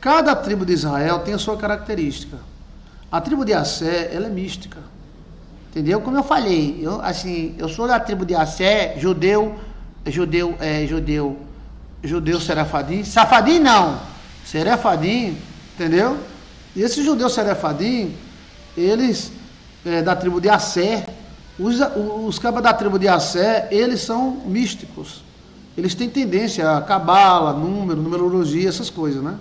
cada tribo de Israel tem a sua característica. A tribo de Assé, ela é mística. Entendeu? Como eu falei, eu sou da tribo de Assé, judeu Serefadim. Safadim não, Serefadim, entendeu? E esse judeu Serefadim, eles, da tribo de Assé, os cabas da tribo de Assé, eles são místicos. Eles têm tendência a cabala, numerologia, essas coisas, né?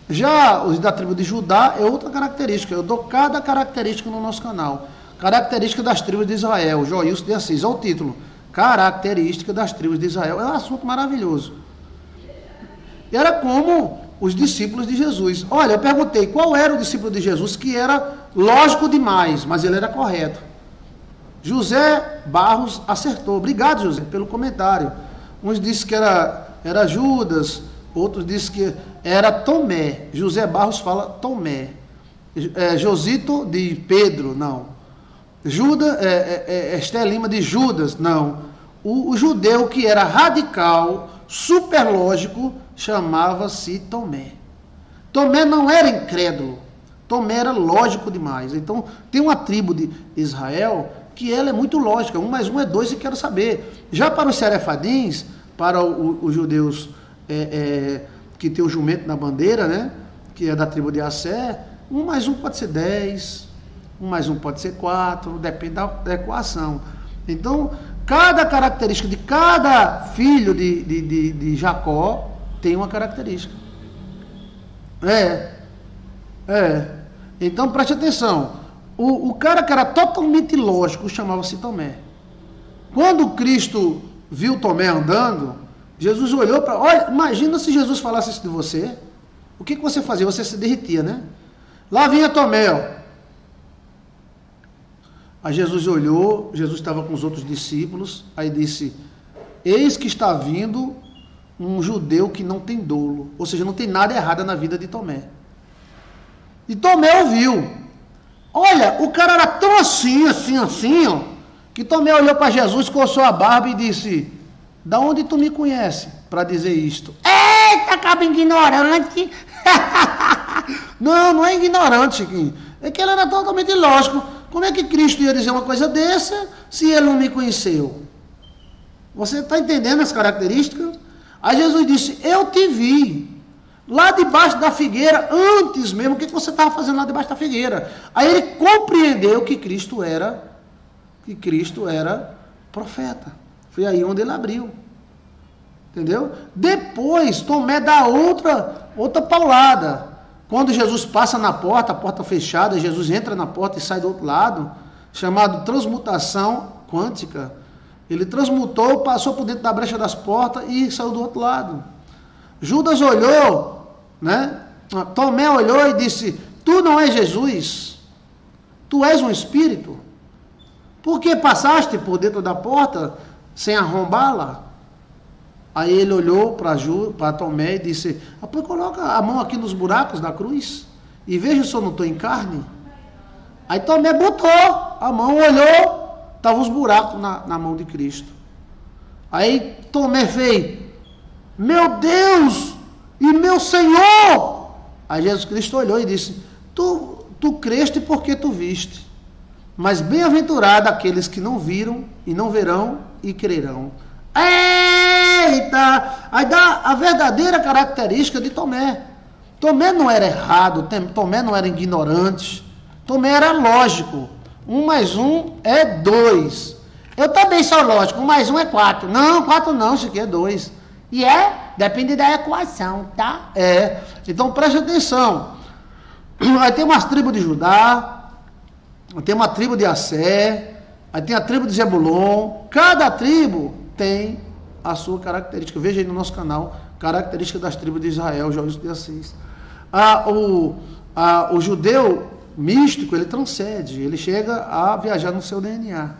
Já os da tribo de Judá é outra característica. Eu dou cada característica no nosso canal. Característica das tribos de Israel, Joilson de Assis, olha o título. Característica das tribos de Israel. É um assunto maravilhoso. Era como os discípulos de Jesus. Olha, eu perguntei qual era o discípulo de Jesus que era lógico demais, mas ele era correto. José Barros acertou. Obrigado, José, pelo comentário. Uns disseram que era Judas, outros disseram que era Tomé. José Barros fala Tomé. Josito de Pedro, não. Esté Lima de Judas, não. O judeu que era radical, super lógico, chamava-se Tomé. Tomé não era incrédulo. Tomé era lógico demais. Então, tem uma tribo de Israel que ela é muito lógica. 1 mais 1 é 2 e quero saber. Já para os serefadins, para os judeus que tem o jumento na bandeira, né? Que é da tribo de Assé, 1 mais 1 pode ser 10, 1 mais 1 pode ser 4, depende da equação. Então, cada característica de cada filho de Jacó tem uma característica. Então, preste atenção. O cara que era totalmente lógico chamava-se Tomé. Quando Cristo viu Tomé andando, Jesus olhou para... Olha, imagina se Jesus falasse isso de você. O que você fazia? Você se derretia, né? Lá vinha Tomé, ó. Aí Jesus olhou, Jesus estava com os outros discípulos, aí disse: eis que está vindo um judeu que não tem dolo. Ou seja, não tem nada errado na vida de Tomé. E Tomé ouviu. Olha, o cara era tão assim, ó, que Tomé olhou para Jesus, coçou a barba e disse: da onde tu me conhece para dizer isto? Eita, cabo ignorante! Não é ignorante, Chiquinho. É que ele era totalmente lógico. Como é que Cristo ia dizer uma coisa dessa se ele não me conheceu? Você está entendendo as características? Aí Jesus disse: eu te vi lá debaixo da figueira, antes mesmo, o que você estava fazendo lá debaixo da figueira? Aí ele compreendeu que Cristo era profeta. Foi aí onde ele abriu. Entendeu? Depois, Tomé dá outra paulada. Quando Jesus passa na porta, a porta fechada, Jesus entra na porta e sai do outro lado, chamado transmutação quântica. Ele transmutou, passou por dentro da brecha das portas e saiu do outro lado. Judas olhou, né? Tomé olhou e disse: tu não és Jesus, tu és um espírito. Por que passaste por dentro da porta sem arrombá-la? Aí ele olhou para Tomé e disse: pois coloca a mão aqui nos buracos da cruz e veja se eu não estou em carne. Aí Tomé botou a mão, olhou, estavam os buracos na mão de Cristo. Aí Tomé fez: meu Deus e meu Senhor! Aí Jesus Cristo olhou e disse: tu creste porque tu viste, mas bem-aventurado aqueles que não viram e não verão e crerão. Eita! Aí dá a verdadeira característica de Tomé. Tomé não era errado, Tomé não era ignorante, Tomé era lógico. 1 mais 1 é 2. Eu também sou lógico, 1 mais 1 é 4. Não, 4 não, isso aqui é 2. E depende da equação, tá? Então preste atenção. Aí tem umas tribos de Judá, tem uma tribo de Assé, aí tem a tribo de Zebulon. Cada tribo tem a sua característica. Veja aí no nosso canal, característica das tribos de Israel, Joilson de Assis. O judeu místico, ele transcende, ele chega a viajar no seu DNA,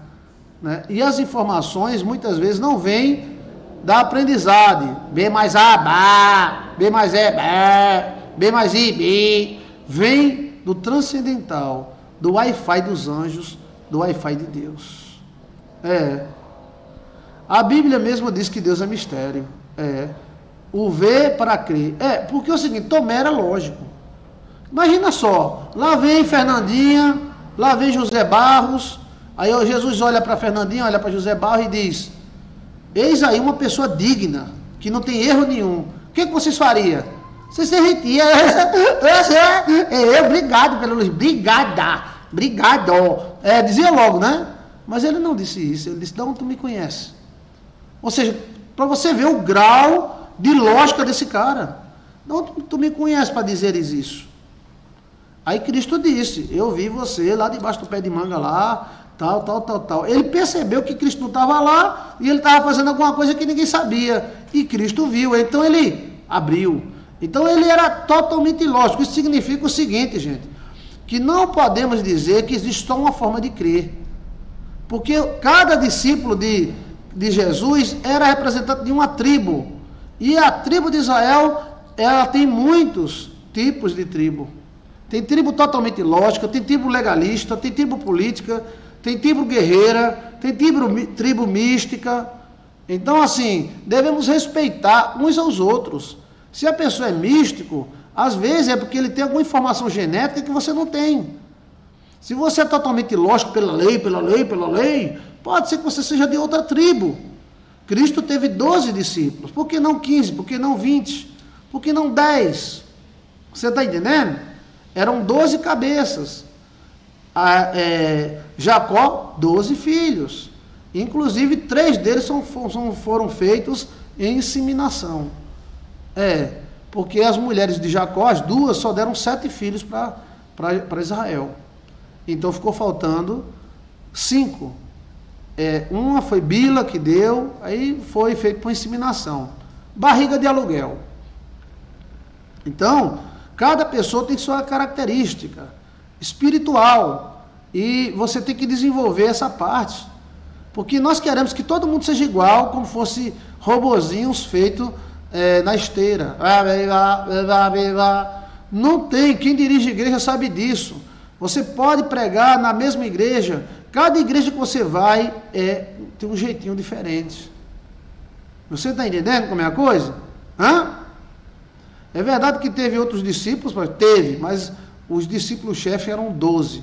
né? E as informações muitas vezes não vêm da aprendizagem. B mais A, Bá, B mais E, Bé, B mais I, Bi. Vem do transcendental, do Wi-Fi dos anjos, do Wi-Fi de Deus. A Bíblia mesmo diz que Deus é mistério. O ver para crer. Porque é o seguinte, Tomé era lógico. Imagina só, lá vem Fernandinha, lá vem José Barros, aí Jesus olha para Fernandinha, olha para José Barros e diz: eis aí uma pessoa digna, que não tem erro nenhum. O que vocês fariam? Vocês se irritiam. Obrigado pelo elogio. Obrigado. Dizia logo, né? Mas ele não disse isso. Ele disse: de onde tu me conhece? Ou seja, para você ver o grau de lógica desse cara. De onde tu me conhece para dizeres isso? Aí Cristo disse: eu vi você lá debaixo do pé de manga lá, tal. Ele percebeu que Cristo não estava lá e ele estava fazendo alguma coisa que ninguém sabia. E Cristo viu, então ele abriu. Então ele era totalmente lógico. Isso significa o seguinte, gente, que não podemos dizer que existe só uma forma de crer. Porque cada discípulo de Jesus era representante de uma tribo. E a tribo de Israel, ela tem muitos tipos de tribo. Tem tribo totalmente lógica, tem tribo legalista, tem tribo política, tem tribo guerreira, tem tribo mística. Então, assim, devemos respeitar uns aos outros. Se a pessoa é místico, às vezes é porque ele tem alguma informação genética que você não tem. Se você é totalmente lógico pela lei, pode ser que você seja de outra tribo. Cristo teve 12 discípulos. Por que não 15? Por que não 20? Por que não 10? Você está entendendo? Eram 12 cabeças. Jacó, 12 filhos. Inclusive, 3 deles foram feitos em inseminação. Porque as mulheres de Jacó, as 2, só deram 7 filhos para Israel. Então ficou faltando 5. Uma foi Bila que deu, aí foi feito por inseminação. Barriga de aluguel. Então, cada pessoa tem sua característica espiritual. E você tem que desenvolver essa parte. Porque nós queremos que todo mundo seja igual, como fosse robozinhos feitos na esteira. Não tem. Quem dirige a igreja sabe disso. Você pode pregar na mesma igreja. Cada igreja que você vai tem um jeitinho diferente. Você está entendendo como é a coisa? É verdade que teve outros discípulos? Teve, mas os discípulos-chefe eram 12.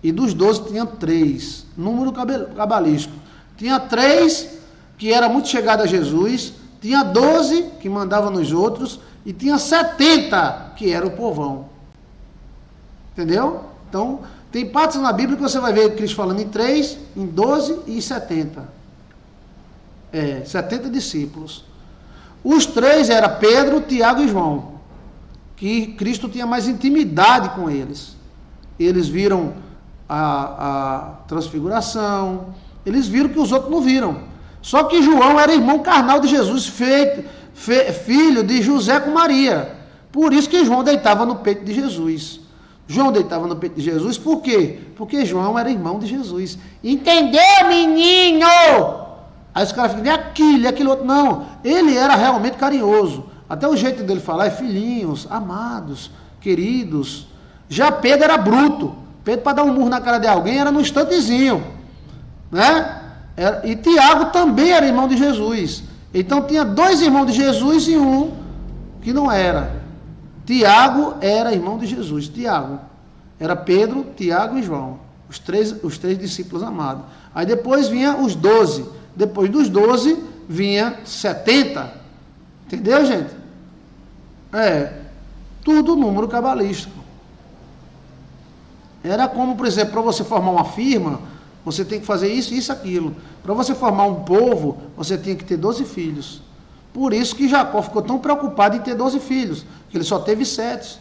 E dos 12 tinha 3. Número cabalístico. Tinha 3 que era muito chegado a Jesus. Tinha 12 que mandava nos outros. E tinha 70 que era o povão. Entendeu? Então, tem partes na Bíblia que você vai ver Cristo falando em 3, em 12 e em 70. 70 discípulos. Os 3 eram Pedro, Tiago e João. Que Cristo tinha mais intimidade com eles. Eles viram a transfiguração. Eles viram que os outros não viram. Só que João era irmão carnal de Jesus, filho de José com Maria. Por isso que João deitava no peito de Jesus. João deitava no peito de Jesus, por quê? Porque João era irmão de Jesus. Entendeu, menino? Aí os caras ficam, aquilo outro. Não, ele era realmente carinhoso. Até o jeito dele falar é filhinhos, amados, queridos. Já Pedro era bruto. Pedro, para dar um murro na cara de alguém, era num instantezinho. Né? E Tiago também era irmão de Jesus. Então tinha 2 irmãos de Jesus e um que não era. Tiago era irmão de Jesus. Tiago era Pedro, Tiago e João. Os três discípulos amados. Aí depois vinha os 12. Depois dos 12 vinha 70. Entendeu, gente? Tudo número cabalístico. Era como, por exemplo, para você formar uma firma, você tem que fazer isso, isso, aquilo. Para você formar um povo, você tinha que ter 12 filhos. Por isso que Jacó ficou tão preocupado em ter 12 filhos, que ele só teve 7.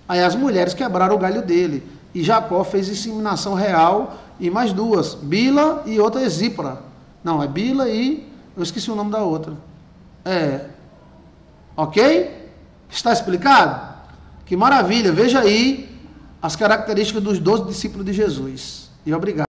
Aí as mulheres quebraram o galho dele. E Jacó fez inseminação real e mais 2. Bila e outra é Zípora. Não, é Bila e... eu esqueci o nome da outra. Ok? Está explicado? Que maravilha. Veja aí as características dos 12 discípulos de Jesus. E obrigado.